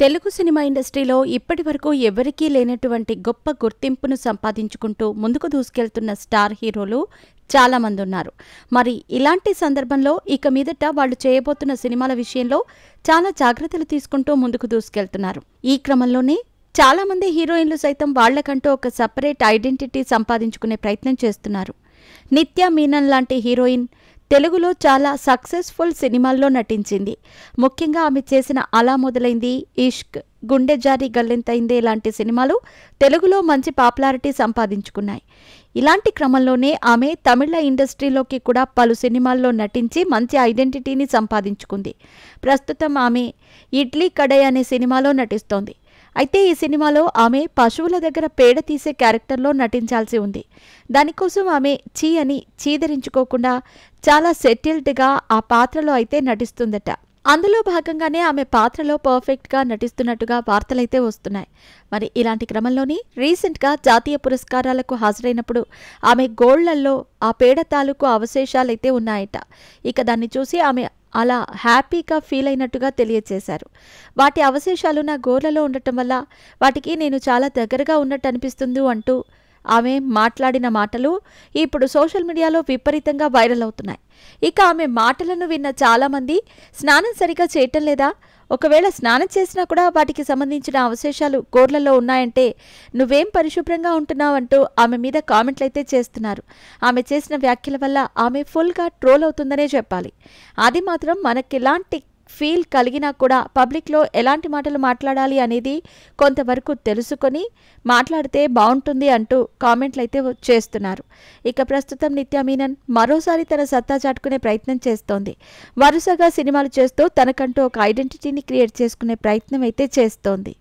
Telugu cinema ఇండస్ట్రీలో ఇప్పటివరకు ఎవరికీ లేనటువంటి గొప్ప గుర్తింపును సంపాదించుకుంటూ ముందుకు దూసుకెళ్తున్న స్టార్ హీరోలు చాలామంది ఉన్నారు. మరి ఇలాంటి సందర్భంలో ఇక మీదట వాళ్ళు చేయబోతున్న సినిమాల విషయంలో చాలా జాగ్రత్తలు తీసుకుంటూ ముందుకు దూసుకెళ్తున్నారు. ఈ క్రమంలోనే చాలామంది హీరోయిన్లు సైతం వాళ్లకంటూ ఒక సపరేట్ ఐడెంటిటీ సంపాదించుకునే ప్రయత్నం చేస్తున్నారు. నిత్యా మీనన్ లాంటి హీరోయిన్ తెలుగులో చాలా సక్సెస్ఫుల్ సినిమాల్లో నటించింది. ముఖ్యంగా ఆమె చేసిన అలా మొదలైంది, ఇష్క్, గుండె జారి గల్లింతైందే లాంటి సినిమాలు తెలుగులో మంచి పాపులారిటీ సంపాదించుకున్నాయి. ఇలాంటి క్రమంలోనే ఆమె తమిళ ఇండస్ట్రీలోకి కూడా పలు సినిమాల్లో నటించి మంచి ఐడెంటిటీని సంపాదించుకుంది. ప్రస్తుతం ఆమె ఇడ్లీ కడై అనే సినిమాలో నటిస్తోంది. అయితే ఈ సినిమాలో ఆమె పశువుల దగ్గర పేడ తీసే క్యారెక్టర్లో నటించాల్సి ఉంది. దానికోసం ఆమె చీ అని చీదరించుకోకుండా చాలా సెటిల్డ్గా ఆ పాత్రలో అయితే నటిస్తుందట. అందులో భాగంగానే ఆమె పాత్రలో పర్ఫెక్ట్గా నటిస్తున్నట్టుగా వార్తలైతే వస్తున్నాయి. మరి ఇలాంటి క్రమంలోని రీసెంట్గా జాతీయ పురస్కారాలకు హాజరైనప్పుడు ఆమె గోళ్లల్లో ఆ పేడ తాలూకు అవశేషాలైతే ఉన్నాయట. ఇక దాన్ని చూసి ఆమె అలా హ్యాపీగా ఫీల్ అయినట్టుగా తెలియచేశారు. వాటి అవశేషాలు నా గోర్లలో ఉండటం వల్ల వాటికి నేను చాలా దగ్గరగా ఉన్నట్టు అనిపిస్తుంది అంటూ ఆమె మాట్లాడిన మాటలు ఇప్పుడు సోషల్ మీడియాలో విపరీతంగా వైరల్ అవుతున్నాయి. ఇక ఆమె మాటలను విన్న చాలామంది స్నానం సరిగా చేయటం లేదా, ఒకవేళ స్నానం చేసినా కూడా వాటికి సంబంధించిన అవశేషాలు గోర్లలో ఉన్నాయంటే నువ్వేం పరిశుభ్రంగా ఉంటున్నావంటూ ఆమె మీద కామెంట్లయితే చేస్తున్నారు. ఆమె చేసిన వ్యాఖ్యల వల్ల ఆమె ఫుల్గా ట్రోల్ అవుతుందనే చెప్పాలి. అది మాత్రం మనకెలాంటి ఫీల్ కలిగినా కూడా పబ్లిక్లో ఎలాంటి మాటలు మాట్లాడాలి అనేది కొంతవరకు తెలుసుకొని మాట్లాడితే బాగుంటుంది అంటూ కామెంట్లయితే చేస్తున్నారు. ఇక ప్రస్తుతం నిత్యా మీనన్ మరోసారి తన సత్తా చాటుకునే ప్రయత్నం చేస్తోంది. వరుసగా సినిమాలు చేస్తూ తనకంటూ ఒక ఐడెంటిటీని క్రియేట్ చేసుకునే ప్రయత్నం అయితే చేస్తోంది.